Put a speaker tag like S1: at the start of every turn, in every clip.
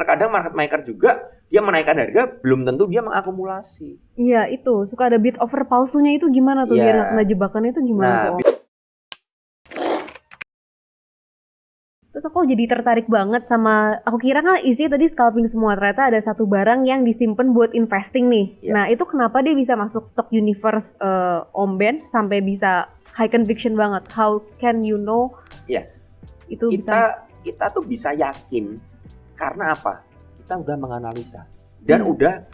S1: terkadang market maker juga dia menaikkan harga belum tentu dia mengakumulasi.
S2: Iya, itu suka ada bid offer palsunya itu gimana tuh biar nggak kena jebakannya itu gimana tuh? Terus aku jadi tertarik banget sama, aku kira kan isinya tadi scalping semua, ternyata ada satu barang yang disimpan buat investing nih. Nah itu kenapa dia bisa masuk stock universe Om Ben sampai bisa high conviction banget? How can you know?
S1: Itu kita tuh bisa yakin karena apa? Kita udah menganalisa dan udah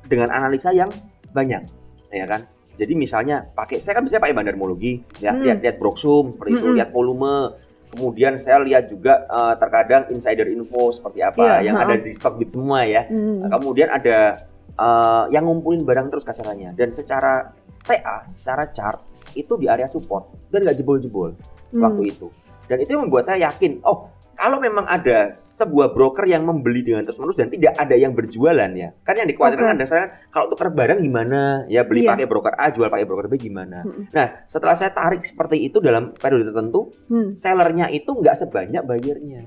S1: dengan analisa yang banyak, ya kan? Jadi misalnya saya kan biasanya pakai bandarmologi, ya lihat broksum seperti itu, lihat volume. Kemudian saya lihat juga terkadang insider info seperti apa yang ada di Stockbit semua ya. Kemudian ada yang ngumpulin barang terus kasarannya. Dan secara TA, secara chart itu di area support dan nggak jebol-jebol waktu itu. Dan itu yang membuat saya yakin, kalau memang ada sebuah broker yang membeli dengan terus-menerus dan tidak ada yang berjualan ya. Kan yang dikhawatirkan ada kalau tukar barang gimana? Ya beli pakai broker A, jual pakai broker B gimana? Nah, setelah saya tarik seperti itu dalam periode tertentu, sellernya itu nggak sebanyak buyernya.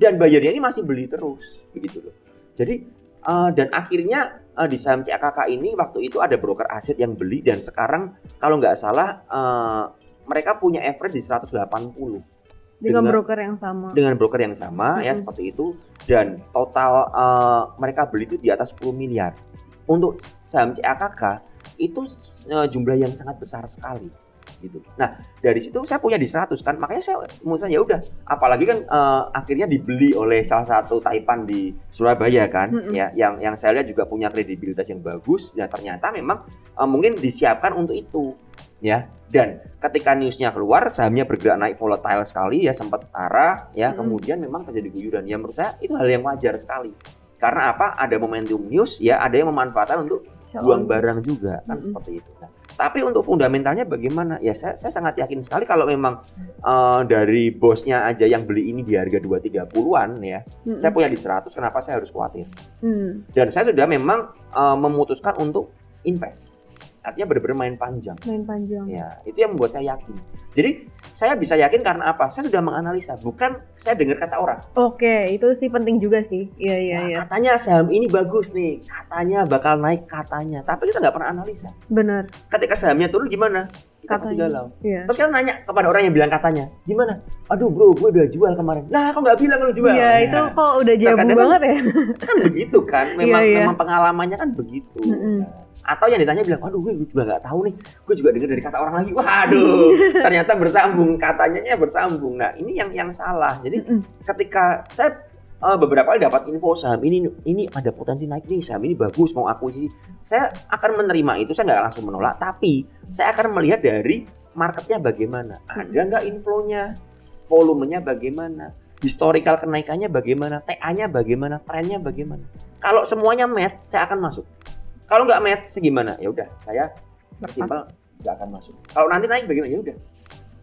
S1: Dan buyernya ini masih beli terus, begitu loh. Jadi, dan akhirnya di saham CAKK ini waktu itu ada broker aset yang beli dan sekarang kalau nggak salah mereka punya average di 180.
S2: Dengan broker yang sama
S1: ya seperti itu, dan total mereka beli itu di atas 10 miliar. Untuk saham CAKK itu jumlah yang sangat besar sekali gitu. Nah, dari situ saya punya di 100 kan, makanya saya ya udah, apalagi kan akhirnya dibeli oleh salah satu Taipan di Surabaya kan, ya yang saya lihat juga punya kredibilitas yang bagus ya, ternyata memang mungkin disiapkan untuk itu. Ya, dan ketika newsnya keluar sahamnya bergerak naik volatile sekali ya, sempat arah ya, kemudian memang terjadi guyuran ya. Menurut saya itu hal yang wajar sekali karena apa, ada momentum news ya, ada yang memanfaatkan untuk buang barang juga kan seperti itu. Nah, tapi untuk fundamentalnya bagaimana ya, saya sangat yakin sekali kalau memang dari bosnya aja yang beli ini di harga 230-an ya, saya punya di 100, kenapa saya harus khawatir? Dan saya sudah memang memutuskan untuk invest. Artinya benar-benar main panjang. Ya, itu yang membuat saya yakin. Jadi saya bisa yakin karena apa? Saya sudah menganalisa, bukan saya dengar kata orang.
S2: Oke, itu sih penting juga sih. Iya.
S1: Katanya saham ini bagus nih, katanya bakal naik katanya, tapi kita nggak pernah analisa.
S2: Benar.
S1: Ketika sahamnya turun gimana? Kita pasti galau. Terus kita nanya kepada orang yang bilang katanya, gimana? Aduh bro, gue udah jual kemarin. Nah, kok nggak bilang lu jual?
S2: Iya, itu kok udah jabu banget ya?
S1: Kan begitu kan, memang pengalamannya kan begitu. Atau yang ditanya bilang, aduh gue juga nggak tahu nih, gue juga dengar dari kata orang lagi. Waduh, ternyata bersambung, katanya bersambung. Nah ini yang salah. Jadi ketika saya beberapa kali dapat info saham ini ada potensi naik nih, saham ini bagus, mau akuisisi, saya akan menerima itu, saya nggak langsung menolak, tapi saya akan melihat dari marketnya bagaimana, ada nggak inflow-nya, volumenya bagaimana, historical kenaikannya bagaimana, TA-nya bagaimana, trennya bagaimana. Kalau semuanya match, saya akan masuk. Kalau nggak match, gimana? Ya udah, saya simpel nggak akan masuk. Kalau nanti naik bagaimana? Ya udah,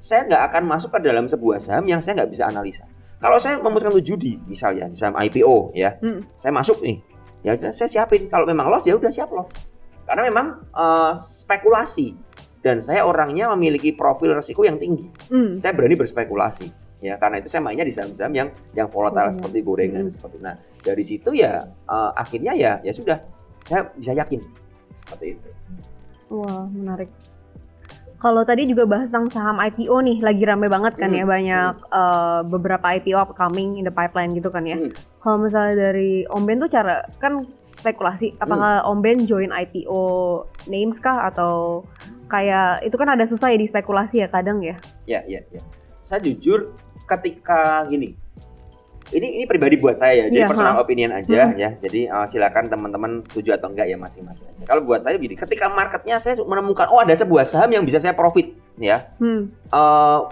S1: saya nggak akan masuk ke dalam sebuah saham yang saya nggak bisa analisa. Kalau saya memutuskan untuk judi, misalnya di saham IPO, ya, saya masuk nih, ya udah, saya siapin. Kalau memang loss, ya udah siap loss. Karena memang spekulasi dan saya orangnya memiliki profil risiko yang tinggi. Saya berani berspekulasi. Ya, karena itu saya mainnya di saham-saham yang volatile seperti gorengan seperti. Nah, dari situ ya akhirnya ya sudah. Saya bisa yakin seperti itu.
S2: Wah, menarik. Kalau tadi juga bahas tentang saham IPO nih, lagi rame banget kan ya, banyak beberapa IPO upcoming in the pipeline gitu kan ya. Kalau misalnya dari Om Ben tuh cara kan spekulasi, apakah Om Ben join IPO names kah atau kayak itu kan ada susah ya di spekulasi ya kadang ya?
S1: Ya. Saya jujur ketika gini. Ini pribadi buat saya ya, jadi personal opinion aja ya. Jadi silakan teman-teman setuju atau enggak ya masing-masing aja. Kalau buat saya gini, ketika marketnya saya menemukan ada sebuah saham yang bisa saya profit ya,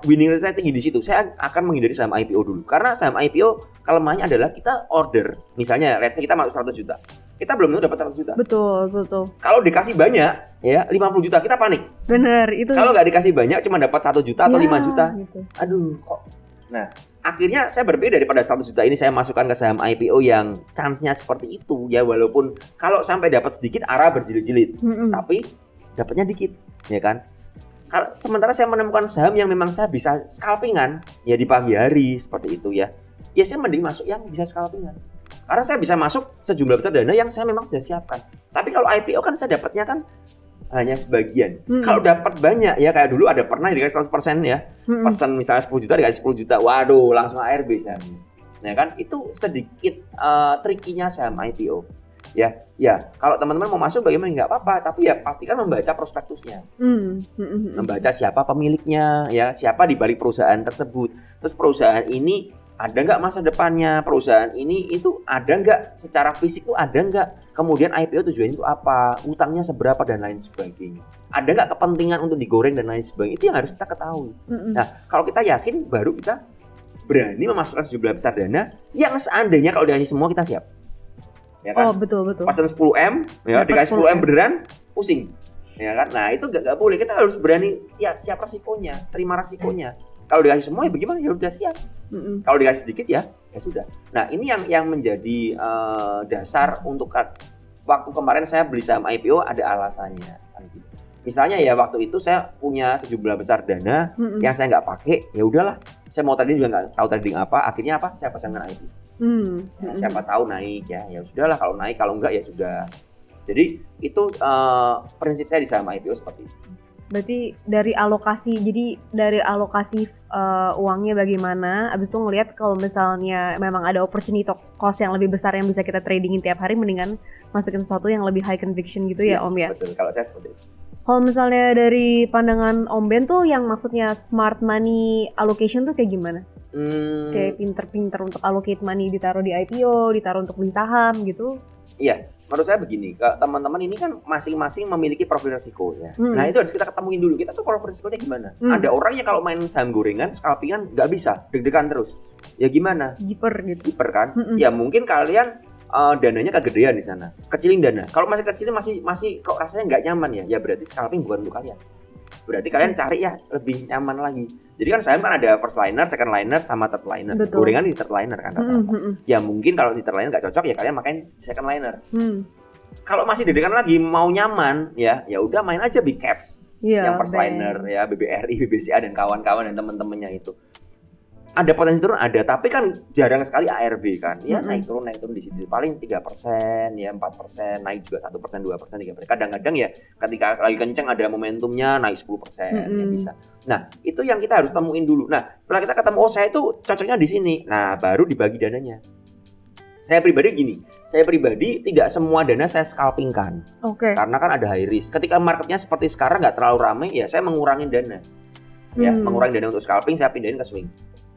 S1: winning rate saya tinggi di situ, saya akan menghindari saham IPO dulu. Karena saham IPO kelemahannya adalah kita order, misalnya let's say kita masuk 100 juta, kita belum tentu dapat 100 juta.
S2: Betul.
S1: Kalau dikasih banyak ya 50 juta kita panik.
S2: Bener itu.
S1: Kalau nggak dikasih banyak cuma dapat 1 juta atau 5 juta,
S2: gitu.
S1: Aduh kok. Nah, akhirnya saya berbeda daripada 100 juta ini saya masukkan ke saham IPO yang chance-nya seperti itu ya, walaupun kalau sampai dapat sedikit arah berjilid-jilid, tapi dapatnya dikit ya kan. Sementara saya menemukan saham yang memang saya bisa scalpingan ya di pagi hari seperti itu ya saya mending masuk yang bisa scalpingan. Karena saya bisa masuk sejumlah besar dana yang saya memang sudah siapkan. Tapi kalau IPO kan saya dapatnya kan hanya sebagian. Kalau dapat banyak ya, kayak dulu ada pernah dikasih 100% ya. Pesan misalnya 10 juta dikasih 10 juta. Waduh, langsung ARB sahamnya. Nah kan itu sedikit trikinya saham IPO. Ya, kalau teman-teman mau masuk bagaimana nggak apa-apa, tapi ya pastikan membaca prospektusnya. Membaca siapa pemiliknya, ya, siapa di balik perusahaan tersebut. Terus perusahaan ini ada nggak masa depannya, perusahaan ini itu ada nggak secara fisik tuh ada nggak, kemudian IPO tujuannya itu apa, utangnya seberapa dan lain sebagainya, ada nggak kepentingan untuk digoreng dan lain sebagainya, itu yang harus kita ketahui. Nah kalau kita yakin baru kita berani memasukkan sejumlah besar dana yang seandainya kalau dikasih semua kita siap, ya kan?
S2: Betul.
S1: Pesan 10M ya, dikasih 10M beneran pusing, ya kan? Nah itu nggak boleh, kita harus berani siap resikonya, terima resikonya. Kalau dikasih semua ya bagaimana, ya udah siap. Kalau dikasih sedikit ya sudah. Nah ini yang menjadi dasar untuk waktu kemarin saya beli saham IPO ada alasannya. Misalnya ya waktu itu saya punya sejumlah besar dana yang saya nggak pakai, ya udahlah. Saya mau trading juga nggak tahu trading apa. Akhirnya apa? Saya pasangkan IPO. Ya, siapa tahu naik ya sudahlah, kalau naik, kalau enggak ya sudah. Jadi itu prinsip saya di saham IPO seperti itu.
S2: Berarti dari alokasi, uangnya bagaimana, abis itu ngelihat kalau misalnya memang ada opportunity cost yang lebih besar yang bisa kita tradingin tiap hari, mendingan masukin sesuatu yang lebih high conviction gitu ya Om ya?
S1: Betul, kalau saya seperti itu.
S2: Kalau misalnya dari pandangan Om Ben tuh yang maksudnya smart money allocation tuh kayak gimana? Kayak pinter-pinter untuk allocate money, ditaruh di IPO, ditaruh untuk beli saham gitu?
S1: Iya, menurut saya begini, teman-teman ini kan masing-masing memiliki profil risiko ya. Nah itu harus kita ketemuin dulu, kita tuh profil risikonya gimana. Ada orang yang kalau main saham gorengan, scalpingan nggak bisa, deg-degan terus. Ya gimana? Jiper kan? Ya mungkin kalian dananya kegedean di sana, kecilin dana. Kalau masih kecilin masih kok rasanya nggak nyaman ya berarti scalping bukan untuk kalian. Berarti kalian cari ya lebih nyaman lagi. Jadi kan saham kan ada first liner, second liner, sama third liner.
S2: Betul.
S1: Gorengan di third liner kan rata-rata. Ya mungkin kalau di third liner nggak cocok ya kalian makan second liner. Kalau masih deg-degan lagi mau nyaman ya udah main aja big caps. Yang first liner ya, BBRI, BBCA dan kawan-kawan dan teman-temannya itu. Ada potensi turun, ada, tapi kan jarang sekali ARB kan. Ya naik turun di situ paling 3%, ya 4%, naik juga 1%, 2%, 3%. Kadang-kadang ya ketika lagi kenceng ada momentumnya naik 10%, ya bisa. Nah, itu yang kita harus temuin dulu. Nah, setelah kita ketemu saya itu cocoknya di sini. Nah, baru dibagi dananya. Saya pribadi tidak semua dana saya scalpingkan. Karena kan ada high risk. Ketika marketnya seperti sekarang nggak terlalu ramai, ya saya mengurangi dana. Ya, mengurangi dana untuk scalping, saya pindahin ke swing.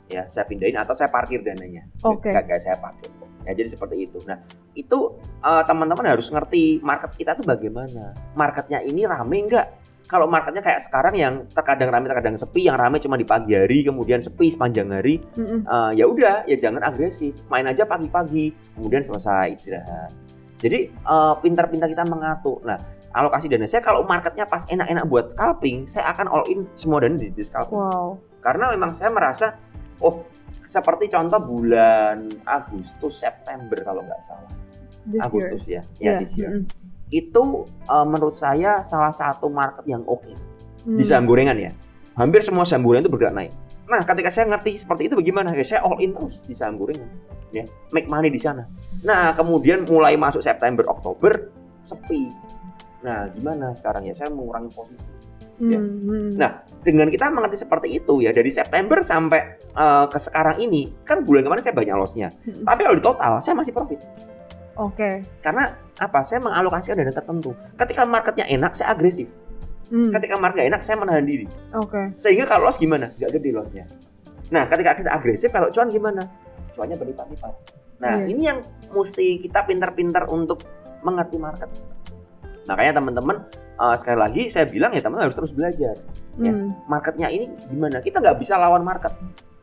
S1: Ya, saya pindahin atau saya parkir dananya. Gak saya parkir. Ya, jadi seperti itu. Nah, itu teman-teman harus ngerti market kita tuh bagaimana. Marketnya ini rame nggak? Kalau marketnya kayak sekarang yang terkadang rame, terkadang sepi, yang rame cuma di pagi hari, kemudian sepi sepanjang hari, ya udah, ya jangan agresif. Main aja pagi-pagi, kemudian selesai istirahat. Jadi pintar-pintar kita mengatur. Nah, alokasi dana saya kalau marketnya pas enak-enak buat scalping, saya akan all in semua dana di scalping. Karena memang saya merasa seperti contoh bulan Agustus, September kalau nggak salah. Agustus ya, this year. Itu menurut saya salah satu market yang oke di saham gorengan ya. Hampir semua saham gorengan itu bergerak naik. Nah, ketika saya ngerti seperti itu bagaimana? Ya saya all in terus di saham gorengan. Ya, make money di sana. Nah, kemudian mulai masuk September, Oktober sepi. Nah, gimana sekarang ya? Saya mengurangi posisi. Ya. Nah, dengan kita mengerti seperti itu ya, dari September sampai ke sekarang ini, kan bulan kemarin saya banyak loss-nya. Tapi kalau di total, saya masih profit. Karena apa? Saya mengalokasikan dana tertentu. Ketika marketnya enak, saya agresif. Ketika market enak, saya menahan diri. Sehingga kalau loss gimana? Gak gede loss-nya. Nah, ketika kita agresif, kalau cuan gimana? Cuannya berlipat-lipat. Nah, ini yang mesti kita pintar-pintar untuk mengerti market. Makanya teman-teman, sekali lagi saya bilang ya teman-teman harus terus belajar. Ya, marketnya ini gimana? Kita nggak bisa lawan market.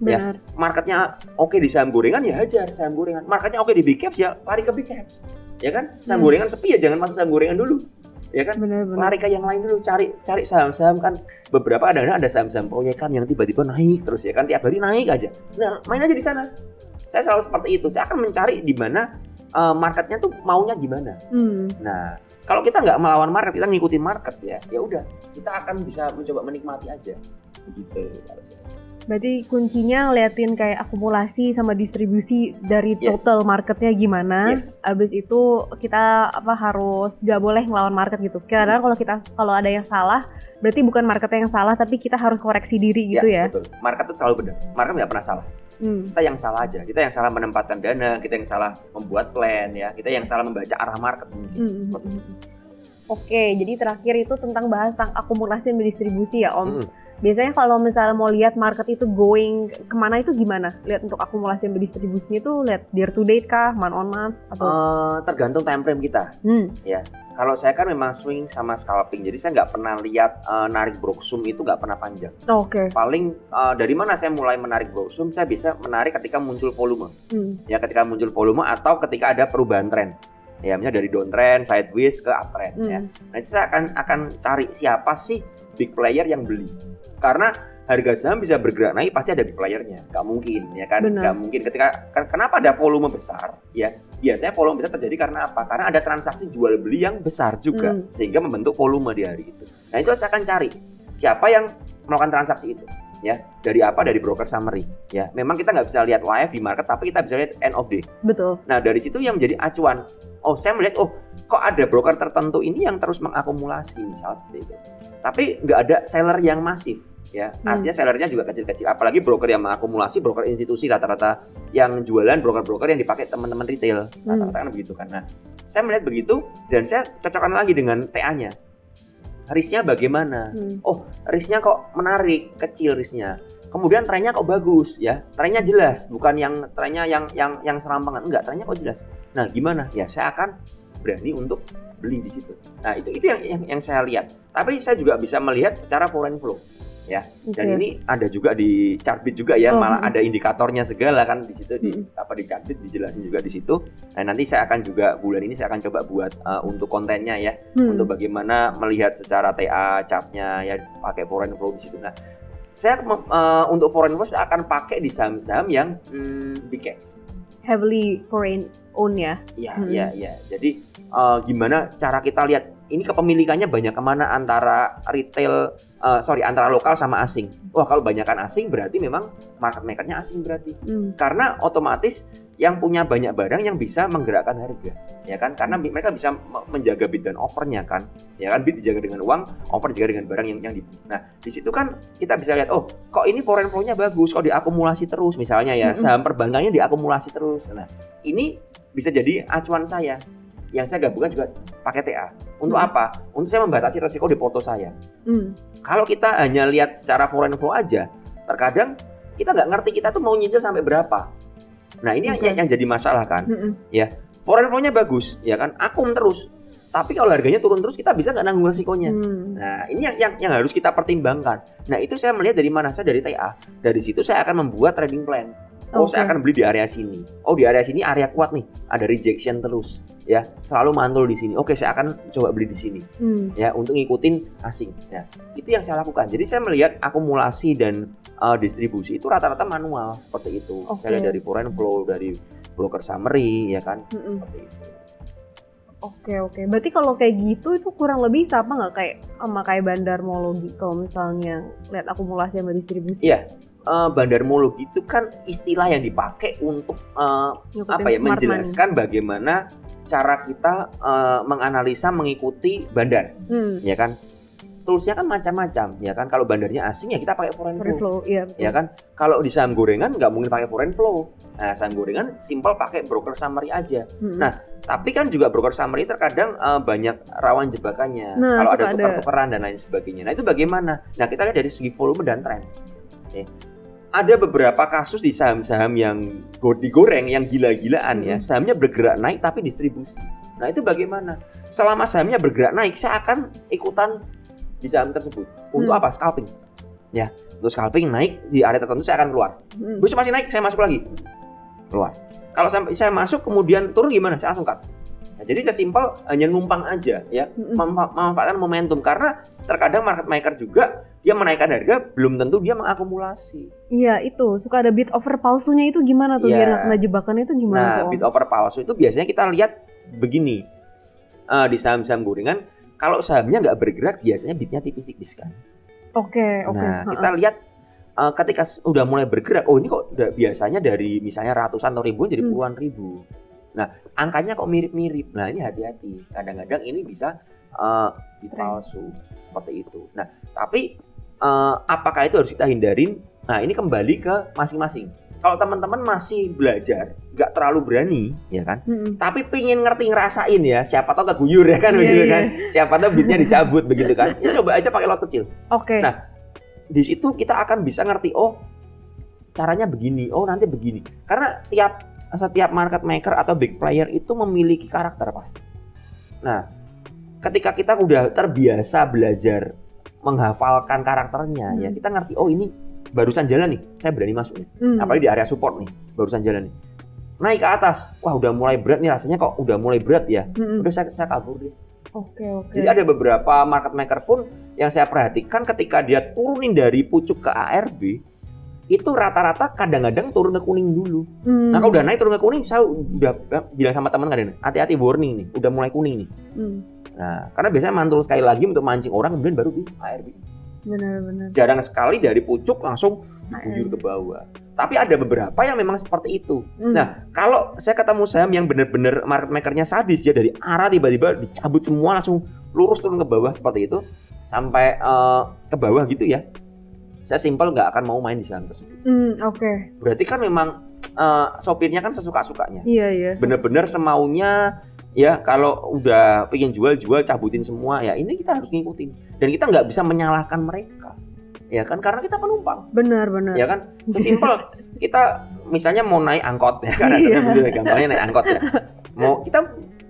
S1: Ya, marketnya oke di saham gorengan ya hajar saham gorengan. Marketnya oke di big caps ya lari ke big caps. Ya kan? Saham gorengan sepi ya jangan masuk saham gorengan dulu. Ya kan? Lari ke yang lain dulu, cari saham-saham kan. Beberapa ada saham-saham proyekan yang tiba-tiba naik terus ya kan, tiap hari naik aja. Nah, main aja di sana. Saya selalu seperti itu. Saya akan mencari di mana marketnya tuh maunya gimana. Nah, kalau kita nggak melawan market, kita ngikutin market ya udah, kita akan bisa mencoba menikmati aja. Begitu.
S2: Berarti kuncinya ngeliatin kayak akumulasi sama distribusi dari
S1: Yes.
S2: total marketnya gimana.
S1: Yes.
S2: Abis itu kita harus gak boleh ngelawan market gitu. Karena kalau ada yang salah, berarti bukan marketnya yang salah, tapi kita harus koreksi diri gitu ya.
S1: Betul. Market itu selalu benar. Market nggak pernah salah. Kita yang salah aja. Kita yang salah menempatkan dana, kita yang salah membuat plan ya, kita yang salah membaca arah market. Seperti itu.
S2: Oke, jadi terakhir itu tentang bahas tentang akumulasi dan distribusi ya Om. Biasanya kalau misalnya mau lihat market itu going kemana itu gimana? Lihat untuk akumulasi dan distribusinya itu lihat year to date kah, month on month atau?
S1: Tergantung time frame kita. Ya, kalau saya kan memang swing sama scalping, jadi saya nggak pernah lihat narik broksum itu nggak pernah panjang.
S2: Oke.
S1: Paling dari mana saya mulai menarik broksum? Saya bisa menarik ketika muncul volume. Ya, ketika muncul volume atau ketika ada perubahan tren. Ya, misalnya dari downtrend, sideways ke uptrend. Ya. Nah, itu saya akan cari siapa sih big player yang beli. Karena harga saham bisa bergerak naik pasti ada big playernya, nggak mungkin ya kan? Nggak mungkin kenapa ada volume besar ya? Biasanya volume besar terjadi karena apa? Karena ada transaksi jual beli yang besar juga sehingga membentuk volume di hari itu. Nah itu saya akan cari siapa yang melakukan transaksi itu ya. Dari apa? Dari broker summary ya. Memang kita nggak bisa lihat live di market tapi kita bisa lihat end of day.
S2: Betul.
S1: Nah dari situ yang menjadi acuan. Oh saya melihat kok ada broker tertentu ini yang terus mengakumulasi misal seperti itu. Tapi nggak ada seller yang masif ya, artinya sellernya juga kecil-kecil. Apalagi broker yang mengakumulasi, broker institusi rata-rata yang jualan broker-broker yang dipakai teman-teman retail, rata-rata kan begitu kan. Nah, saya melihat begitu dan saya cocokkan lagi dengan TA-nya. Risknya bagaimana? Risknya kok menarik, kecil risknya. Kemudian trennya kok bagus ya, trennya jelas, bukan yang trennya yang serampangan, enggak, trennya kok jelas. Nah, gimana? Ya saya akan berani untuk beli di situ. Nah, itu yang saya lihat. Tapi saya juga bisa melihat secara foreign flow. Ya. Dan ini ada juga di Chartbeat juga ya, malah ada indikatornya segala kan di situ di Chartbeat dijelasin juga di situ. Nah, nanti saya akan juga bulan ini saya akan coba buat untuk kontennya ya, untuk bagaimana melihat secara TA chartnya ya pakai foreign flow di situ. Nah, saya untuk foreign flow saya akan pakai di saham-saham yang big caps.
S2: Heavily foreign owned ya.
S1: Iya. Jadi gimana cara kita lihat ini kepemilikannya banyak kemana antara antara lokal sama asing. Wah kalau banyakkan asing berarti memang market makernya asing berarti. Karena otomatis yang punya banyak barang yang bisa menggerakkan harga, ya kan? Karena mereka bisa menjaga bid dan offernya kan, ya kan? Bid dijaga dengan uang, offer dijaga dengan barang yang dibeli. Nah di situ kan kita bisa lihat, kok ini foreign flow-nya bagus, kok diakumulasi terus, misalnya ya saham perbankannya diakumulasi terus. Nah ini bisa jadi acuan saya. Yang saya gabungkan juga pakai TA. Untuk apa? Untuk saya membatasi resiko di porto saya. Kalau kita hanya lihat secara foreign flow aja, terkadang kita nggak ngerti kita tuh mau nyicil sampai berapa. Nah ini yang jadi masalah kan. Ya, foreign flow-nya bagus, ya kan, akum terus. Tapi kalau harganya turun terus kita bisa nggak nanggung resikonya. Nah ini yang harus kita pertimbangkan. Nah itu saya melihat dari mana? Saya dari TA. Dari situ saya akan membuat trading plan. Saya akan beli di area sini. Di area sini area kuat nih. Ada rejection terus. Ya, selalu mantul di sini. Saya akan coba beli di sini. Ya, untuk ngikutin asing. Ya, itu yang saya lakukan. Jadi saya melihat akumulasi dan distribusi itu rata-rata manual seperti itu. Saya lihat dari foreign flow, dari broker summary, ya kan. Seperti itu.
S2: Oke. Berarti kalau kayak gitu itu kurang lebih sama nggak kayak bandarmologi kalau misalnya lihat akumulasi sama distribusi?
S1: Iya. Bandarmologi itu kan istilah yang dipakai untuk menjelaskan bagaimana cara kita menganalisa mengikuti bandar, ya kan? Toolsnya kan macam-macam, ya kan? Kalau bandarnya asing ya kita pakai foreign flow,
S2: iya, betul.
S1: Ya kan? Kalau di saham gorengan nggak mungkin pakai foreign flow. Nah, saham gorengan simple pakai broker summary aja. Nah, tapi kan juga broker summary terkadang banyak rawan jebakannya. Kalau ada tukar-tukaran dan lain sebagainya. Nah, itu bagaimana? Nah, kita lihat dari segi volume dan tren. Ada beberapa kasus di saham-saham yang digoreng, yang gila-gilaan ya, sahamnya bergerak naik tapi distribusi. Nah itu bagaimana? Selama sahamnya bergerak naik, saya akan ikutan di saham tersebut. Untuk apa? Scalping. Ya, untuk scalping naik di area tertentu saya akan keluar. Besok masih naik, saya masuk lagi. Keluar. Kalau sampai saya masuk kemudian turun gimana? Saya langsung cut. Nah, jadi saya simpel hanya numpang aja ya, memanfaatkan momentum karena terkadang market maker juga dia menaikkan harga belum tentu dia mengakumulasi.
S2: Iya itu suka ada bid offer palsunya itu gimana tuh biar nggak kena jebakannya itu gimana tuh?
S1: Nah bid offer palsu itu biasanya kita lihat begini di saham-saham gorengan kalau sahamnya nggak bergerak biasanya bidnya tipis-tipis kan.
S2: Oke.
S1: Nah kita lihat ketika udah mulai bergerak, oh ini kok biasanya dari misalnya ratusan atau ribuan jadi puluhan ribu. Nah, angkanya kok mirip-mirip. Nah, ini hati-hati. Kadang-kadang ini bisa palsu seperti itu. Nah, tapi apakah itu harus kita hindarin? Nah, ini kembali ke masing-masing. Kalau teman-teman masih belajar, nggak terlalu berani, ya kan? Tapi pingin ngerti ngerasain ya, siapa tahu keguyur ya kan, begitu kan? Siapa tahu beatnya dicabut begitu kan? Ya coba aja pakai lot kecil.
S2: Oke.
S1: Nah, di situ kita akan bisa ngerti, oh caranya begini, oh nanti begini. Karena setiap market maker atau big player itu memiliki karakter pasti. Nah, ketika kita udah terbiasa belajar menghafalkan karakternya, ya kita ngerti, oh ini barusan jalan nih, saya berani masuk nih. Apalagi di area support nih, barusan jalan nih. Naik ke atas, wah udah mulai berat nih rasanya, kok udah mulai berat ya. Udah saya kabur deh.
S2: Oke.
S1: Jadi ada beberapa market maker pun yang saya perhatikan ketika dia turunin dari pucuk ke ARB, itu rata-rata kadang-kadang turun ke kuning dulu. Nah kalau udah naik turun ke kuning, saya udah bilang sama teman kadang, hati-hati warning nih, udah mulai kuning nih. Nah karena biasanya mantul sekali lagi untuk mancing orang, kemudian baru di ARB.
S2: Benar-benar.
S1: Jarang sekali dari pucuk langsung diguyur ke bawah. Tapi ada beberapa yang memang seperti itu. Nah, kalau saya ketemu saham yang benar-benar market makernya sadis ya, dari arah tiba-tiba dicabut semua langsung lurus turun ke bawah seperti itu sampai ke bawah gitu ya. Saya simpel nggak akan mau main di saham tersebut.
S2: Oke.
S1: Berarti kan memang sopirnya kan sesuka-sukanya.
S2: Iya.
S1: Benar-benar semaunya ya, kalau udah pengen jual cabutin semua ya, ini kita harus ngikutin. Dan kita nggak bisa menyalahkan mereka. Ya kan, karena kita penumpang.
S2: Benar.
S1: Ya kan, sesimpel kita misalnya mau naik angkot ya kan, sebenarnya gampangnya naik angkot ya. Mau kita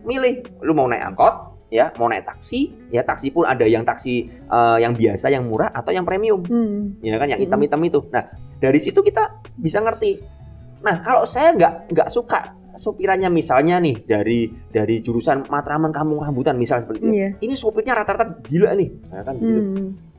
S1: milih, lu mau naik angkot ya, mau naik taksi ya, taksi pun ada yang taksi yang biasa, yang murah atau yang premium. Ya kan, yang hitam-hitam itu. Nah, dari situ kita bisa ngerti. Nah, kalau saya nggak suka sopirannya misalnya nih dari jurusan Matraman Kampung Rambutan misal seperti itu. Ini sopirnya rata-rata gila nih, ya kan gitu.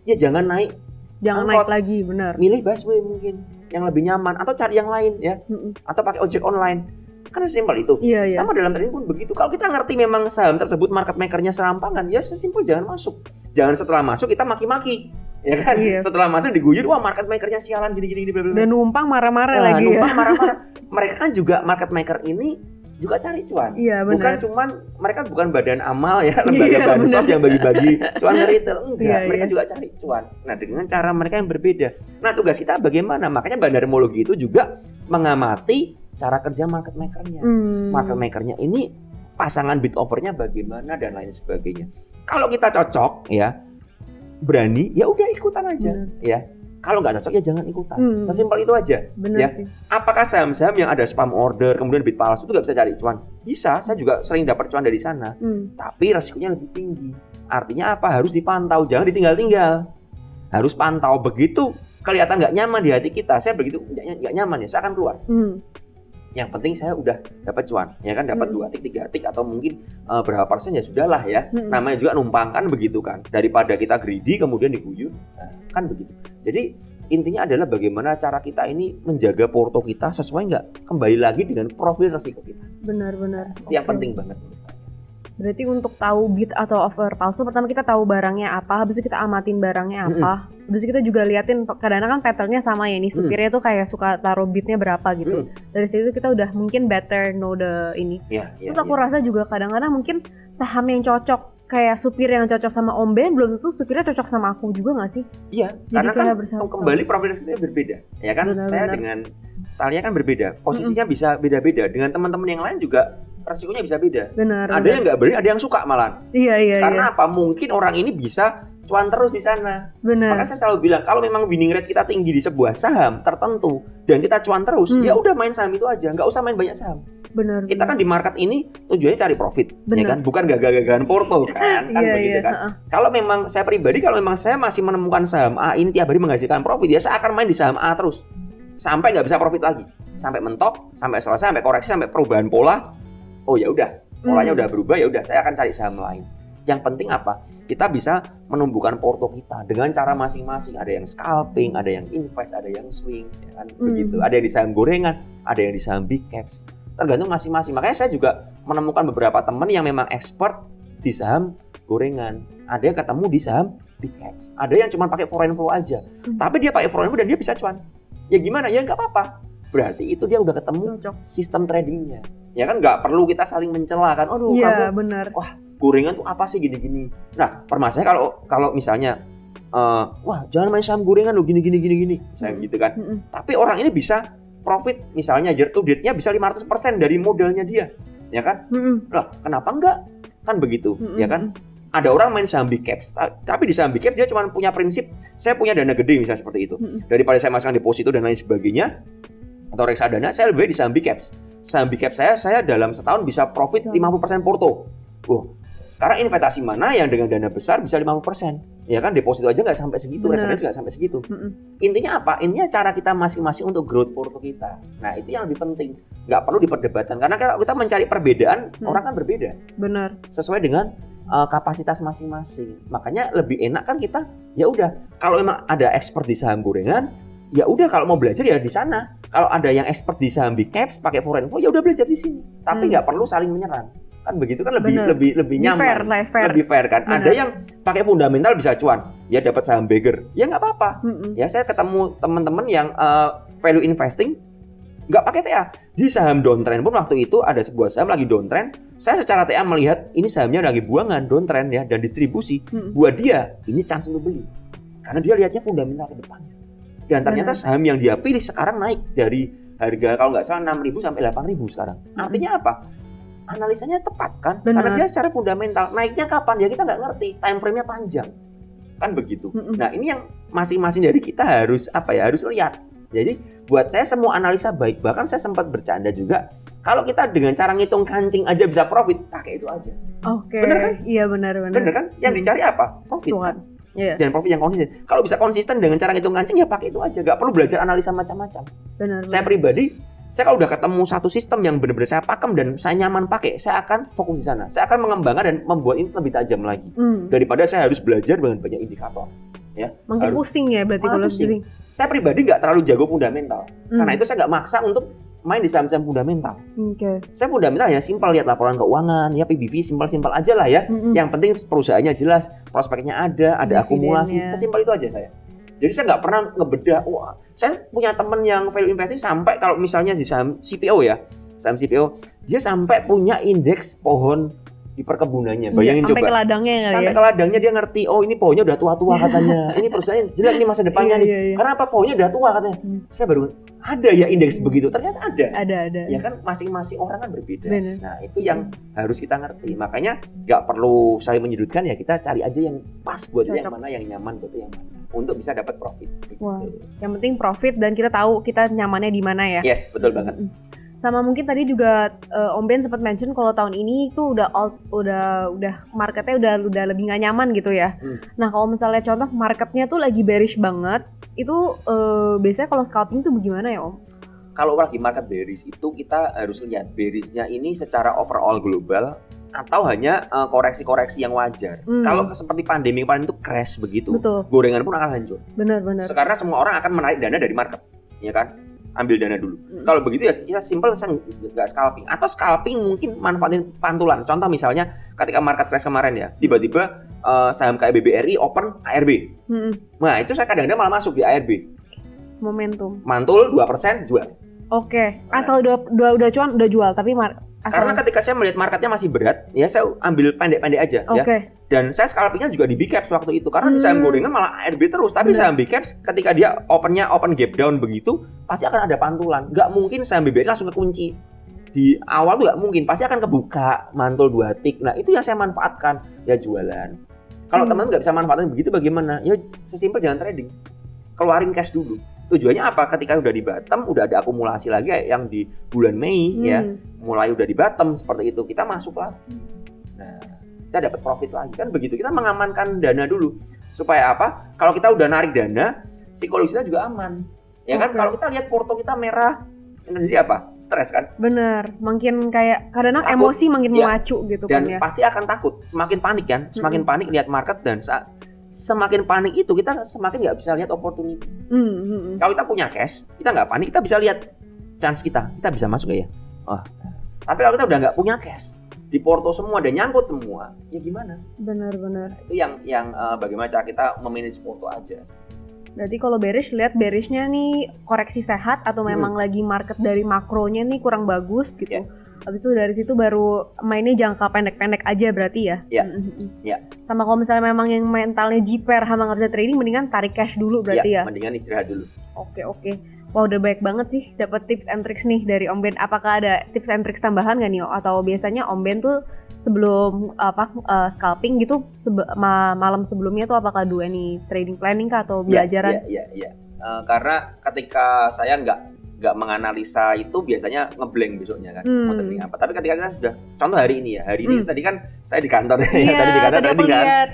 S1: Ya jangan naik
S2: naik lagi, benar.
S1: Milih busway mungkin yang lebih nyaman atau cari yang lain ya. Atau pakai ojek online. Kan sesimpel itu.
S2: Iya.
S1: Sama dalam trading pun begitu. Kalau kita ngerti memang saham tersebut market makernya serampangan, ya sesimpel jangan masuk. Jangan setelah masuk kita maki-maki. Ya kan? Setelah masuk diguyur, wah market makernya sialan gini bla bla bla.
S2: Dan numpang marah-marah lagi
S1: numpang marah-marah. Mereka kan juga market maker ini juga cari cuan.
S2: Iya, benar.
S1: Mereka bukan badan amal ya, lembaga bansos yang bagi-bagi cuan ke retail. Enggak, mereka juga cari cuan. Nah, dengan cara mereka yang berbeda. Nah, tugas kita bagaimana? Makanya bandarmologi itu juga mengamati cara kerja market makernya. Market makernya ini pasangan bid offernya bagaimana dan lain sebagainya. Kalau kita cocok ya, berani, ya udah ikutan aja ya. Kalau nggak cocok ya jangan ikutan. Sesimpel itu aja.
S2: Bener
S1: ya.
S2: sih.
S1: Apakah saham-saham yang ada spam order kemudian bid palsu itu nggak bisa cari cuan? Bisa, saya juga sering dapat cuan dari sana. Tapi resikonya lebih tinggi. Artinya apa? Harus dipantau, jangan ditinggal-tinggal. Harus pantau. Begitu kelihatan nggak nyaman di hati kita, saya begitu nggak nyaman ya, saya akan keluar. Yang penting saya udah dapat cuan, ya kan, dapat 2 tik, 3 tik atau mungkin berapa persen ya sudahlah ya. Namanya juga numpang kan begitu kan. Daripada kita greedy kemudian diguyur, nah, kan begitu. Jadi intinya adalah bagaimana cara kita ini menjaga porto kita sesuai nggak, kembali lagi dengan profil risiko kita.
S2: Benar.
S1: Itu yang penting banget menurut saya.
S2: Berarti untuk tahu bid atau offer palsu, pertama kita tahu barangnya apa, habis itu kita amatin barangnya apa, habis itu kita juga liatin, kadang-kadang kan patternnya sama ya, nih supirnya tuh kayak suka taruh bidnya berapa gitu. Dari situ kita udah mungkin better know the ini. Terus aku rasa juga kadang-kadang mungkin saham yang cocok, kayak supir yang cocok sama Om Ben, belum tentu supirnya cocok sama aku juga nggak sih?
S1: Iya, karena kan kembali profil kita berbeda, ya kan? Saya dengan Talia kan berbeda, posisinya bisa beda-beda, dengan teman-teman yang lain juga resikonya bisa beda. Ada yang nggak berani, ada yang suka malah.
S2: Iya.
S1: Karena apa? Mungkin orang ini bisa cuan terus di sana. Makanya saya selalu bilang, kalau memang winning rate kita tinggi di sebuah saham tertentu dan kita cuan terus, ya udah main saham itu aja, nggak usah main banyak saham. Kita kan di market ini tujuannya cari profit, ya kan? Bukan gagah-gagahan porto kan? Begitu kan? Kalau memang saya pribadi, kalau memang saya masih menemukan saham A ini tiap hari menghasilkan profit, ya saya akan main di saham A terus sampai nggak bisa profit lagi, sampai mentok, sampai selesai, sampai koreksi, sampai perubahan pola. Oh ya udah, polanya udah berubah, ya udah saya akan cari saham lain. Yang penting apa? Kita bisa menumbuhkan porto kita dengan cara masing-masing. Ada yang scalping, ada yang invest, ada yang swing, ya kan? Begitu. Ada yang di saham gorengan, ada yang di saham big caps. Tergantung masing-masing. Makanya saya juga menemukan beberapa teman yang memang expert di saham gorengan, ada yang ketemu di saham big caps, ada yang cuma pakai foreign flow aja, tapi dia pakai foreign flow dan dia bisa cuan. Ya gimana? Ya nggak apa-apa. Berarti itu dia udah ketemu sistem tradingnya. Ya kan nggak perlu kita saling mencela kan. Aduh, kamu,
S2: bener.
S1: Wah gorengan tuh apa sih gini-gini. Nah permasalahannya kalau misalnya, wah jangan main saham gorengan loh gini, misalnya gitu kan. Tapi orang ini bisa profit misalnya year to date-nya bisa 500% dari modalnya dia, ya kan? Lah kenapa enggak? Kan begitu, ya kan? Ada orang main saham big caps, tapi di saham big caps dia cuma punya prinsip, saya punya dana gede misalnya seperti itu. Daripada saya masukkan deposito dan lain sebagainya, atau reksadana, saya lebih baik di saham big caps. Saham big caps saya dalam setahun bisa profit 50% porto. Sekarang investasi mana yang dengan dana besar bisa 50%? Ya kan deposito aja nggak sampai segitu, reksadana juga nggak sampai segitu. Intinya apa? Intinya cara kita masing-masing untuk growth porto kita. Nah itu yang lebih penting. Nggak perlu diperdebatkan karena kalau kita mencari perbedaan, orang kan berbeda.
S2: Benar. Sesuai
S1: dengan kapasitas masing-masing. Makanya lebih enak kan kita, ya udah kalau memang ada expert di saham gorengan, ya udah kalau mau belajar ya di sana. Kalau ada yang expert di saham big caps pakai foreign flow, ya udah belajar di sini. Tapi nggak perlu saling menyerang. Kan begitu kan lebih nyaman, lebih fair kan. Bener. Ada yang pakai fundamental bisa cuan, ya dapat saham beggar, ya nggak apa-apa. Ya saya ketemu teman-teman yang value investing nggak pakai TA di saham downtrend pun waktu itu ada sebuah saham lagi downtrend. Saya secara TA melihat ini sahamnya lagi buangan downtrend ya dan distribusi. Buat dia ini chance untuk beli karena dia lihatnya fundamental ke depannya. Dan ternyata saham yang dia pilih sekarang naik dari harga kalau nggak salah 6.000 sampai 8.000 sekarang. Artinya apa? Analisanya tepat kan? Karena dia secara fundamental. Naiknya kapan? Ya kita nggak ngerti. Time frame-nya panjang. Kan begitu. Nah ini yang masing-masing dari kita harus harus lihat. Jadi buat saya semua analisa baik. Bahkan saya sempat bercanda juga. Kalau kita dengan cara ngitung kancing aja bisa profit, pakai itu aja.
S2: Oke.
S1: Bener kan?
S2: Iya benar.
S1: Bener kan? Yang dicari apa? Profit kan? Dan profit yang konsisten. Kalau bisa konsisten dengan cara ngitung kancing ya pakai itu aja. Gak perlu belajar analisa macam-macam. Saya pribadi, saya kalau udah ketemu satu sistem yang benar-benar saya pakem dan saya nyaman pakai, saya akan fokus di sana. Saya akan mengembangkan dan membuat ini lebih tajam lagi. Daripada saya harus belajar dengan banyak indikator. Ya,
S2: makin pusing ya berarti kalau pusing.
S1: Saya pribadi nggak terlalu jago fundamental. Karena itu saya nggak maksa untuk main di saham-saham fundamental. Saya fundamental ya simpel, lihat laporan keuangan, ya PBV simpel-simpel aja lah ya. Yang penting perusahaannya jelas, prospeknya ada akumulasi. Sesimpel itu aja saya. Jadi saya nggak pernah ngebedah. Wah, saya punya temen yang value investing sampai kalau misalnya di saham CPO ya, saham CPO, dia sampai punya indeks pohon di perkebunannya. Bayangin
S2: sampai
S1: coba.
S2: Ke ladangnya
S1: sampai ke ladangnya dia ngerti. Oh ini pohonnya udah tua-tua katanya. Ini perusahaannya jelek nih masa depannya nih. Karena apa? Pohonnya udah tua katanya. Saya baru ada ya indeks begitu. Ternyata ada.
S2: Ada.
S1: Ya kan masing-masing orang kan berbeda.
S2: Bener.
S1: Nah itu yang harus kita ngerti. Makanya nggak perlu saling menyudutkan ya. Kita cari aja yang pas buat yang mana, yang nyaman buat yang mana. Untuk bisa dapat profit.
S2: Wah, yang penting profit dan kita tahu kita nyamannya di mana ya.
S1: Yes, betul banget.
S2: Sama mungkin tadi juga Om Ben sempat mention kalau tahun ini tuh udah marketnya udah lebih nggak nyaman gitu ya. Nah kalau misalnya contoh marketnya tuh lagi bearish banget, itu biasanya kalau scalping tuh bagaimana ya Om?
S1: Kalau lagi market bearish itu kita harus lihat bearishnya ini secara overall global atau hanya koreksi-koreksi yang wajar. Kalau seperti pandemi kemarin itu crash begitu, gorengan pun akan hancur.
S2: Benar.
S1: Karena semua orang akan menarik dana dari market, ya kan? Ambil dana dulu. Kalau begitu ya kita simple nggak scalping. Atau scalping mungkin manfaatin pantulan. Contoh misalnya ketika market crash kemarin ya, tiba-tiba saham kayak BBRI open ARB. Nah itu saya kadang-kadang malah masuk di ARB.
S2: Momentum.
S1: Mantul 2% jual.
S2: Oke. Asal udah cuan udah jual tapi
S1: karena ketika saya melihat marketnya masih berat, ya saya ambil pendek-pendek aja ya. Dan saya scalpingnya juga di big caps waktu itu. Karena di saham gorengan malah ARB terus. Tapi saham big caps ketika dia open gap down begitu, pasti akan ada pantulan. Nggak mungkin saham BBRI langsung kekunci. Di awal tuh nggak mungkin. Pasti akan kebuka, mantul 2 tick. Nah itu yang saya manfaatkan. Ya jualan. Kalau teman-teman nggak bisa manfaatin begitu bagaimana? Ya sesimpel jangan trading. Keluarin cash dulu. Tujuannya apa? Ketika udah di bottom, udah ada akumulasi lagi yang di bulan Mei ya, mulai udah di bottom seperti itu, kita masuk lagi. Nah, kita dapat profit lagi kan begitu. Kita mengamankan dana dulu supaya apa? Kalau kita udah narik dana, psikologisnya juga aman. Ya kan? Kalau kita lihat porto kita merah, jadi apa? Stres kan?
S2: Bener, makin kayak kadang emosi makin memacu gitu
S1: dan
S2: kan ya.
S1: Dan pasti akan takut, semakin panik kan? Semakin panik lihat market dan semakin panik itu kita semakin nggak bisa lihat opportunity. Kalau kita punya cash, kita nggak panik, kita bisa lihat chance kita bisa masuk ya. Tapi kalau kita udah nggak punya cash, diporto semua dan nyangkut semua, ya gimana?
S2: Benar-benar.
S1: Itu yang bagaimana cara kita memanage porto aja.
S2: Berarti kalau bearish, lihat bearishnya nih koreksi sehat atau memang lagi market dari makronya nih kurang bagus gitu. Habis itu dari situ baru mainnya jangka pendek-pendek aja berarti ya?
S1: Iya.
S2: Sama kalau misalnya memang yang mentalnya jiper sama nggak bisa trading, mendingan tarik cash dulu berarti ya?
S1: Mendingan istirahat dulu.
S2: Oke. Wah udah baik banget sih dapat tips and tricks nih dari Om Ben. Apakah ada tips and tricks tambahan nggak nih? Atau biasanya Om Ben tuh sebelum scalping gitu malam sebelumnya tuh apakah do any trading planning kah atau belajaran?
S1: Iya. Karena ketika saya nggak menganalisa itu biasanya ngeblank besoknya kan mau trading apa. Tapi ketika kita sudah contoh hari ini tadi kan saya di kantor tadi di kantor trading kan.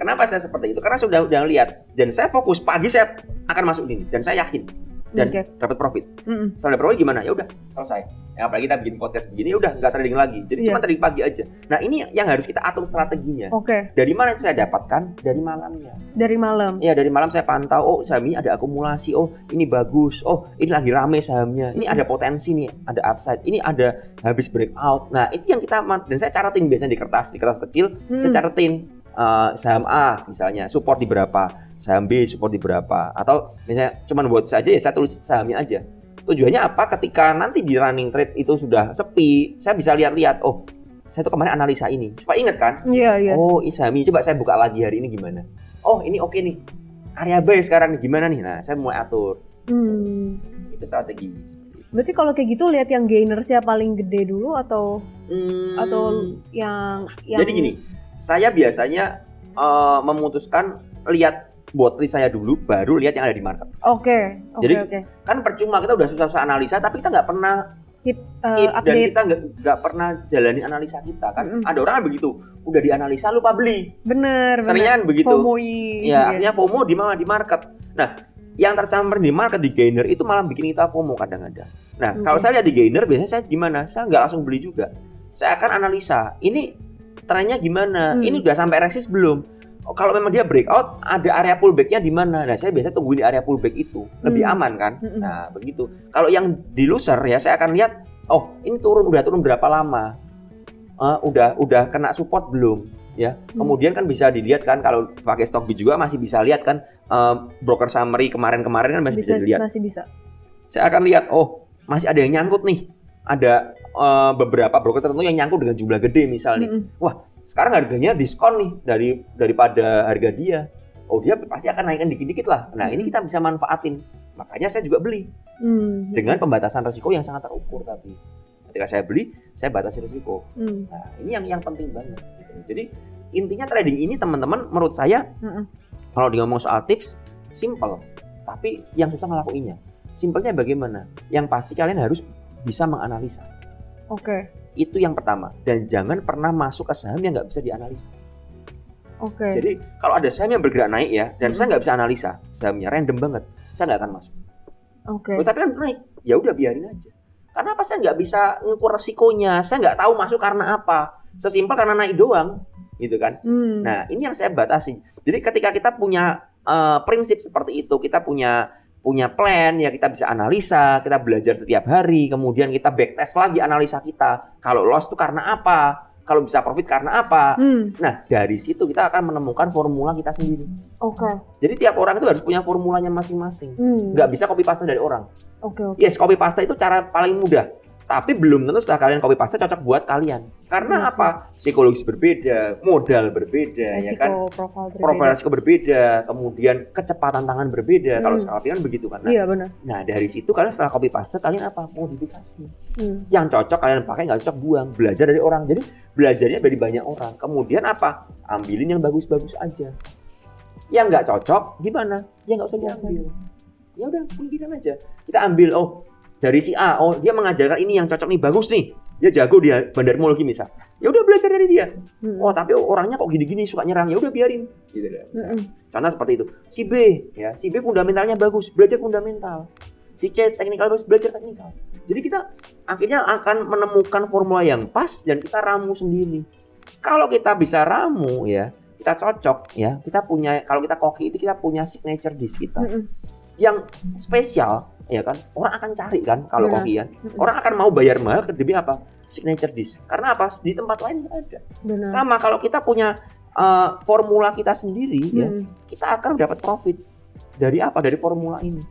S1: Kenapa saya seperti itu? Karena sudah lihat dan saya fokus pagi saya akan masuk ini dan saya yakin dan dapat profit. Setelah profit gimana? Ya udah selesai. Ya, apalagi kita bikin podcast begini udah nggak trading lagi. Jadi cuma trading pagi aja. Nah ini yang harus kita atur strateginya. Dari mana itu saya dapatkan? Dari malamnya.
S2: Dari malam?
S1: Iya dari malam saya pantau. Oh saham ini ada akumulasi. Oh ini bagus. Oh ini lagi rame sahamnya. Ini ada potensi nih. Ada upside. Ini ada habis breakout. Nah itu yang kita dan saya catetin biasanya di kertas kecil. Saya catetin saham A misalnya support di berapa. Saham B support di berapa. Atau misalnya cuma buat saja ya saya tulis sahamnya aja. Tujuannya apa? Ketika nanti di running trade itu sudah sepi, saya bisa lihat-lihat. Oh, saya tuh kemarin analisa ini. Supaya ingat kan?
S2: Iya.
S1: Oh, ini saham ini coba saya buka lagi hari ini gimana? Oh, ini oke nih. Area buy sekarang nih gimana nih? Nah, saya mulai atur. Itu strategi.
S2: Berarti kalau kayak gitu lihat yang gainersnya paling gede dulu atau yang
S1: Jadi gini, saya biasanya memutuskan lihat watchlist saya dulu, baru lihat yang ada di market.
S2: Oke.
S1: Jadi kan percuma kita udah susah-susah analisa, tapi kita nggak pernah keep dan kita nggak pernah jalani analisa kita kan. Ada orang begitu, udah dianalisa lupa beli.
S2: Bener.
S1: Seringnya begitu.
S2: FOMO-i.
S1: Ya, artinya FOMO di mana di market. Nah, yang tercampur di market di gainer itu malah bikin kita FOMO kadang-kadang. Nah, kalau saya lihat di gainer biasanya saya gimana? Saya nggak langsung beli juga. Saya akan analisa. Ini trennya gimana? Ini udah sampai resist belum? Kalau memang dia breakout, ada area pullback-nya di mana? Nah, saya biasanya tungguin di area pullback itu. Lebih aman kan? Nah, begitu. Kalau yang di loser ya saya akan lihat, oh, ini udah turun berapa lama? Udah kena support belum? Ya. Kemudian kan bisa dilihat kan kalau pakai Stockbit juga masih bisa lihat kan broker summary kemarin-kemarin kan masih bisa dilihat.
S2: Masih bisa.
S1: Saya akan lihat, oh, masih ada yang nyangkut nih. Ada beberapa broker tertentu yang nyangkut dengan jumlah gede misalnya. Wah, sekarang harganya diskon nih daripada harga dia. Oh dia pasti akan naikkan dikit-dikit lah. Nah ini kita bisa manfaatin. Makanya saya juga beli. Dengan pembatasan risiko yang sangat terukur tapi. Ketika saya beli, saya batasi risiko. Nah ini yang penting banget. Gitu. Jadi intinya trading ini teman-teman menurut saya kalau ngomong soal tips, simple. Tapi yang susah ngelakuinnya. Simpelnya bagaimana? Yang pasti kalian harus bisa menganalisa. Itu yang pertama. Dan jangan pernah masuk ke saham yang nggak bisa dianalisa. Jadi kalau ada saham yang bergerak naik ya, dan saya nggak bisa analisa sahamnya, random banget, saya nggak akan masuk. Tapi kan naik, ya udah biarin aja. Karena apa? Saya nggak bisa ngukur resikonya, saya nggak tahu masuk karena apa. Sesimpel karena naik doang, gitu kan. Nah ini yang saya batasi. Jadi ketika kita punya prinsip seperti itu, kita punya plan ya, kita bisa analisa, kita belajar setiap hari, kemudian kita backtest lagi analisa kita. Kalau loss itu karena apa? Kalau bisa profit karena apa? Nah, dari situ kita akan menemukan formula kita sendiri. Jadi tiap orang itu harus punya formulanya masing-masing. Nggak bisa copy paste dari orang. Yes, copy paste itu cara paling mudah. Tapi belum tentu setelah kalian copy paste cocok buat kalian. Karena apa? Psikologis berbeda, modal berbeda,
S2: resiko,
S1: ya kan? Profil risiko berbeda, kemudian kecepatan tangan berbeda. Kalau scalping kan begitu kan?
S2: Iya benar.
S1: Nah dari situ kalian setelah copy paste kalian apa? Modifikasi. Yang cocok kalian pakai, nggak cocok buang. Belajar dari orang. Jadi belajarnya dari banyak orang. Kemudian apa? Ambilin yang bagus-bagus aja. Yang nggak cocok gimana? Ya nggak usah diambil. Ya udah singkirin aja. Kita ambil dari si A, dia mengajarkan ini yang cocok nih, bagus nih. Dia jago dia bandarmologi misal. Ya udah belajar dari dia. Tapi orangnya kok gini-gini suka nyerang. Ya udah biarin. Gitu deh. Contoh seperti itu. Si B, ya, si B fundamentalnya bagus, belajar fundamental. Si C teknikal bagus, belajar teknikal. Jadi kita akhirnya akan menemukan formula yang pas dan kita ramu sendiri. Kalau kita bisa ramu ya, kita cocok ya. Kita punya, kalau kita koki itu kita punya signature disk kita. Yang spesial ya kan? Orang akan cari kan kalau
S2: Benar.
S1: kopian. Orang akan mau bayar mahal demi apa? Signature dish. Karena apa? Di tempat lain nggak ada.
S2: Benar.
S1: Sama kalau kita punya formula kita sendiri ya, kita akan dapat profit dari apa? Dari formula ini.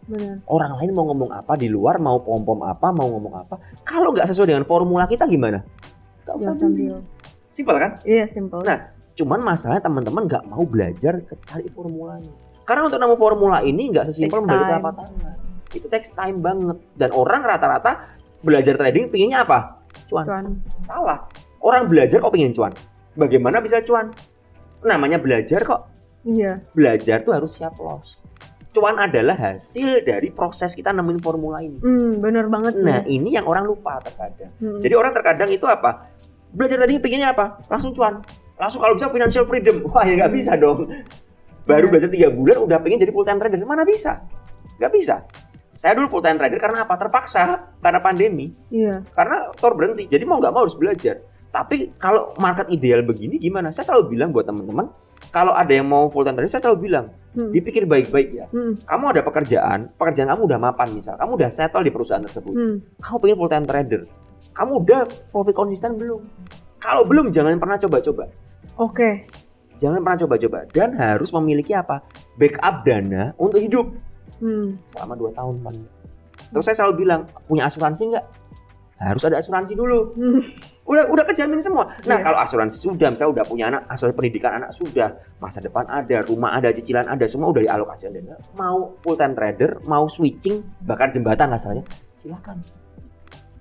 S2: Benar.
S1: Orang lain mau ngomong apa di luar, mau pom-pom apa, mau ngomong apa, kalau nggak sesuai dengan formula kita gimana? Nggak usah
S2: Sambil.
S1: Simpel kan?
S2: Iya, simple.
S1: Nah, cuman masalahnya teman-teman nggak mau belajar cari formulanya. Karena untuk nemu formula ini nggak sesimpel
S2: Takes
S1: membalik
S2: time.
S1: telapak tangan. Itu takes time banget. Dan orang rata-rata belajar trading pinginnya apa? Cuan. Salah. Orang belajar kok pingin cuan. Bagaimana bisa cuan? Namanya belajar kok.
S2: Iya.
S1: Belajar tuh harus siap loss. Cuan adalah hasil dari proses kita nemuin formula ini.
S2: Bener banget sih.
S1: Nah, ini yang orang lupa terkadang. Jadi orang terkadang itu apa? Belajar trading pinginnya apa? Langsung cuan. Langsung kalau bisa financial freedom. Wah, ya nggak bisa dong. Baru belajar 3 bulan udah pengen jadi full time trader. Mana bisa? Nggak bisa. Saya dulu full time trader karena apa? Terpaksa karena pandemi.
S2: Iya.
S1: Karena tor berhenti. Jadi mau nggak mau harus belajar. Tapi kalau market ideal begini gimana? Saya selalu bilang buat teman-teman, kalau ada yang mau full time trader, saya selalu bilang, dipikir baik-baik ya. Kamu ada pekerjaan kamu udah mapan misal, kamu udah settle di perusahaan tersebut. Kamu pengen full time trader. Kamu udah profit konsisten belum? Kalau belum, jangan pernah coba-coba.
S2: Oke.
S1: Jangan pernah coba-coba. Dan harus memiliki apa? Backup dana untuk hidup. Selama 2 tahun. Terus saya selalu bilang, punya asuransi nggak? Harus ada asuransi dulu. Udah kejamin semua. Nah, kalau asuransi sudah, misalnya udah punya anak, asuransi pendidikan anak sudah, masa depan ada, rumah ada, cicilan ada, semua udah dialokasikan dana. Mau full time trader, mau switching, bakar jembatan asalnya, silakan.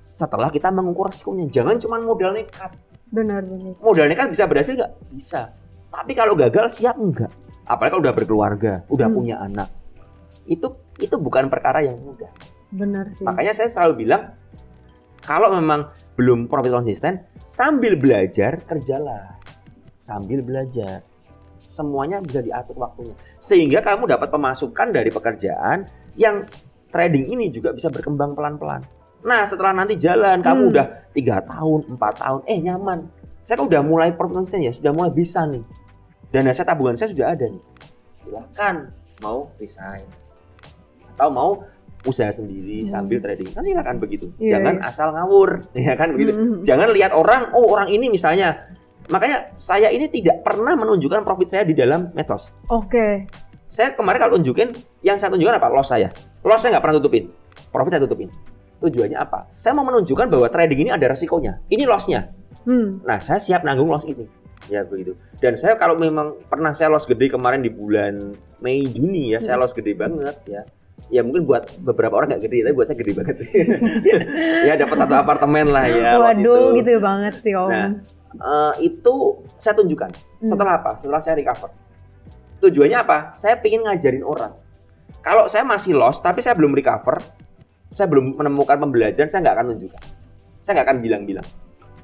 S1: Setelah kita mengukur risikonya, jangan cuma modal nekat.
S2: Benar.
S1: Modal nekat bisa berhasil nggak? Bisa. Tapi kalau gagal siap nggak? Apalagi kalau udah berkeluarga, udah punya anak. Itu bukan perkara yang mudah.
S2: Benar sih.
S1: Makanya saya selalu bilang, kalau memang belum profit konsisten, sambil belajar, kerjalah. Sambil belajar. Semuanya bisa diatur waktunya. Sehingga kamu dapat pemasukan dari pekerjaan yang trading ini juga bisa berkembang pelan-pelan. Nah, setelah nanti jalan, kamu udah 3 tahun, 4 tahun, nyaman. Saya kan udah mulai profit konsisten ya, sudah mulai bisa nih. Dana saya, tabungan saya sudah ada nih. Silakan mau resign. Atau mau usaha sendiri sambil trading, kan silakan begitu. Jangan asal ngawur, ya kan begitu. Jangan lihat orang, orang ini misalnya. Makanya saya ini tidak pernah menunjukkan profit saya di dalam medsos.
S2: Oke.
S1: Saya kemarin kalau tunjukin, yang saya tunjukkan apa? Loss saya. Loss saya nggak pernah tutupin. Profit saya tutupin. Tujuannya apa? Saya mau menunjukkan bahwa trading ini ada resikonya. Ini loss-nya. Nah, saya siap nanggung loss ini. Ya begitu. Dan saya kalau memang pernah saya loss gede kemarin di bulan Mei Juni ya, saya loss gede banget ya. Ya mungkin buat beberapa orang nggak gede, tapi buat saya gede banget sih. Ya dapat 1 apartemen lah ya.
S2: Waduh, gitu banget sih Om.
S1: Nah, itu saya tunjukkan. Setelah apa? Setelah saya recover. Tujuannya apa? Saya ingin ngajarin orang. Kalau saya masih loss, tapi saya belum recover, saya belum menemukan pembelajaran, saya nggak akan tunjukkan. Saya nggak akan bilang-bilang.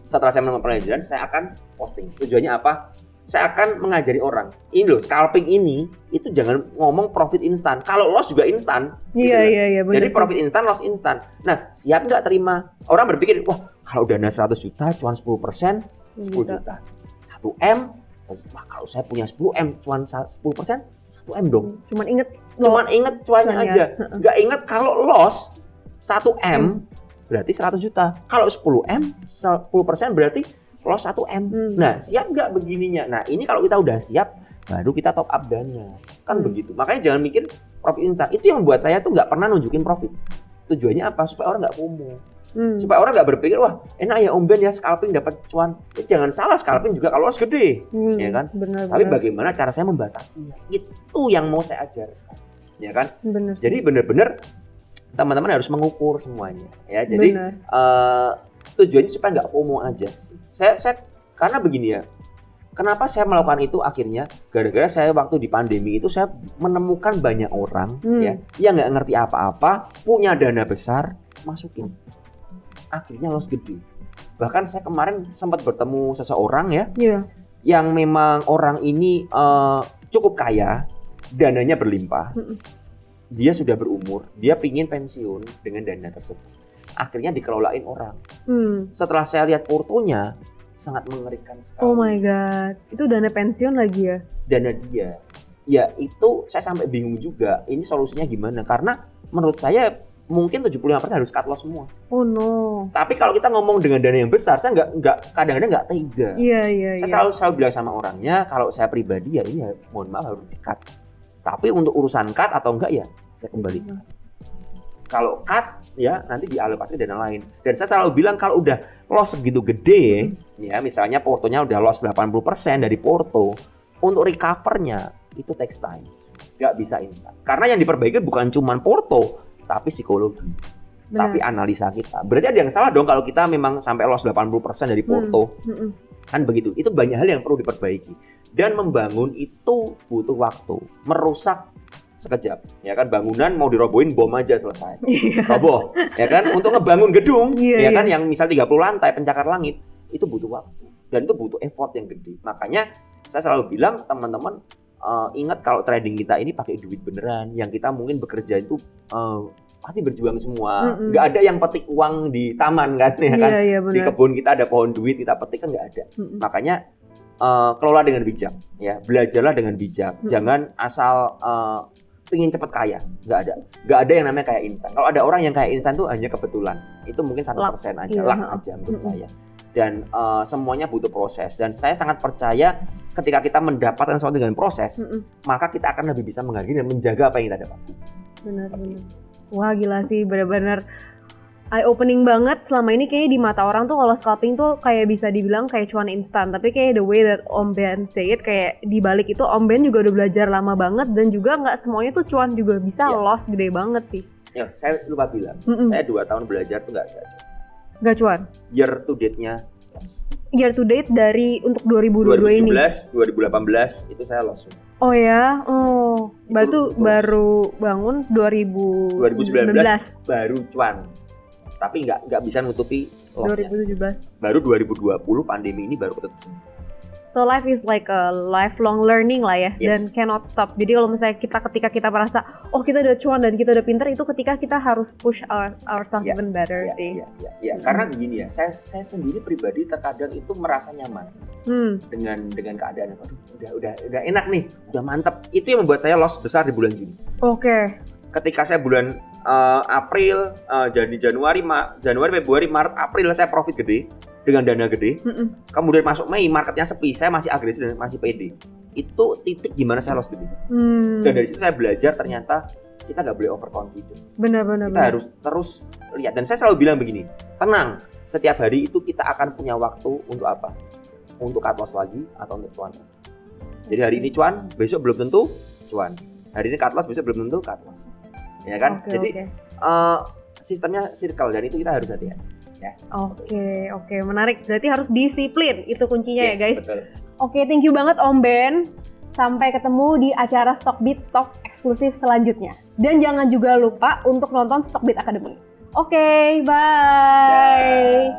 S1: Setelah saya menemukan pembelajaran, saya akan posting. Tujuannya apa? Saya akan mengajari orang. Ini loh, scalping ini itu jangan ngomong profit instan. Kalau loss juga instan.
S2: Iya.
S1: Jadi profit instan, loss instan. Nah, siap nggak terima? Orang berpikir, wah kalau dana 100 juta, cuan 10%, 10 juta. 1M, wah kalau saya punya 10M, cuan 10%, 1M dong.
S2: Cuman inget
S1: cuannya aja. Nggak inget kalau loss 1M berarti 100 juta. Kalau 10M, 10% berarti loss 1M. Nah, siap nggak begininya? Nah, ini kalau kita udah siap, baru kita top up dana. Kan begitu. Makanya jangan mikir profit instan. Itu yang membuat saya tuh nggak pernah nunjukin profit. Tujuannya apa? Supaya orang nggak FOMO. Supaya orang nggak berpikir, wah enak ya Om Ben ya scalping dapat cuan. Ya, jangan salah, scalping juga kalau loss gede. Ya kan?
S2: Benar.
S1: Tapi bagaimana cara saya membatasinya? Itu yang mau saya ajarkan. Ya kan?
S2: Benar.
S1: Jadi benar-benar teman-teman harus mengukur semuanya. Ya, jadi tujuannya supaya nggak FOMO aja sih. Saya karena begini ya. Kenapa saya melakukan itu akhirnya? Gara-gara saya waktu di pandemi itu saya menemukan banyak orang ya yang nggak ngerti apa-apa, punya dana besar, masukin. Akhirnya loss gede. Bahkan saya kemarin sempat bertemu seseorang ya, yang memang orang ini cukup kaya, dananya berlimpah. Dia sudah berumur, dia pingin pensiun dengan dana tersebut. Akhirnya dikelolain orang. Setelah saya lihat portonya, sangat mengerikan sekali.
S2: Oh my god, itu dana pensiun lagi ya?
S1: Dana dia ya itu saya sampai bingung juga. Ini solusinya gimana? Karena menurut saya mungkin 75% harus cut loss semua.
S2: Oh no.
S1: Tapi kalau kita ngomong dengan dana yang besar, saya kadang-kadang nggak tega.
S2: Iya.
S1: Saya selalu bilang sama orangnya, kalau saya pribadi ya ini mohon maaf harus di-cut. Tapi untuk urusan cut atau enggak ya saya kembalikan. Kalau cut ya nanti dialokasi ke dana lain. Dan saya selalu bilang kalau udah loss segitu gede, ya misalnya portonya udah loss 80% dari porto, untuk recovernya itu takes time. Nggak bisa instan. Karena yang diperbaiki bukan cuma porto, tapi psikologis. Benar. Tapi analisa kita. Berarti ada yang salah dong kalau kita memang sampai loss 80% dari porto. Kan begitu. Itu banyak hal yang perlu diperbaiki. Dan membangun itu butuh waktu. Merusak sekejap, ya kan, bangunan mau dirobohin bom aja selesai, roboh, ya kan, untuk ngebangun gedung, ya kan, yang misal 30 lantai pencakar langit, itu butuh waktu, dan itu butuh effort yang gede. Makanya saya selalu bilang teman-teman, ingat kalau trading kita ini pakai duit beneran, yang kita mungkin bekerja itu pasti berjuang semua, nggak ada yang petik uang di taman kan, ya kan, di kebun kita ada pohon duit kita petik kan nggak ada. Makanya kelola dengan bijak, ya, belajarlah dengan bijak, jangan asal pengen cepet kaya, nggak ada yang namanya kaya instan. Kalau ada orang yang kaya instan tuh hanya kebetulan, itu mungkin 1% aja, luck aja menurut saya. Dan semuanya butuh proses. Dan saya sangat percaya ketika kita mendapatkan sesuatu dengan proses, maka kita akan lebih bisa menghargai dan menjaga apa yang kita dapat.
S2: Benar. Wah gila sih, benar-benar eye opening banget. Selama ini kayaknya di mata orang tuh kalau scalping tuh kayak bisa dibilang kayak cuan instan, tapi kayak the way that Om Ben say it, kayak di balik itu Om Ben juga udah belajar lama banget, dan juga nggak semuanya tuh cuan juga bisa loss gede banget sih.
S1: Ya, saya lupa bilang, saya 2 tahun belajar tuh
S2: nggak cuan.
S1: Year to date-nya loss.
S2: Year to date dari untuk 2022 ini.
S1: 2018 itu saya loss.
S2: Oh ya, baru bangun 2019
S1: baru cuan. Tapi nggak bisa nutupi loss-nya.
S2: 2017.
S1: Baru 2020 pandemi ini baru ketutup semua.
S2: So life is like a lifelong learning lah ya, dan cannot stop. Jadi kalau misalnya ketika kita merasa oh kita udah cuan dan kita udah pinter, itu ketika kita harus push ourselves even better sih.
S1: Karena begini ya, saya sendiri pribadi terkadang itu merasa nyaman dengan keadaan. Aduh, udah enak nih, udah mantep. Itu yang membuat saya loss besar di bulan Juni.
S2: Oke.
S1: Ketika saya bulan April, Januari, Februari, Maret, April saya profit gede dengan dana gede. Kemudian masuk Mei, marketnya sepi, saya masih agresif dan masih pede. Itu titik gimana saya loss gede. Dan dari situ saya belajar ternyata kita nggak boleh overconfidence.
S2: Benar.
S1: Kita harus terus lihat. Dan saya selalu bilang begini, tenang, setiap hari itu kita akan punya waktu untuk apa? Untuk cut loss lagi atau untuk cuan. Jadi hari ini cuan, besok belum tentu cuan. Hari ini cut loss, besok belum tentu cut loss. Ya kan? Jadi sistemnya circle dan itu kita harus hati-hati. Ya.
S2: Oke, menarik. Berarti harus disiplin, itu kuncinya ya guys.
S1: Betul.
S2: Oke, thank you banget Om Ben. Sampai ketemu di acara Stockbit Talk eksklusif selanjutnya. Dan jangan juga lupa untuk nonton Stockbit Academy. Oke, bye.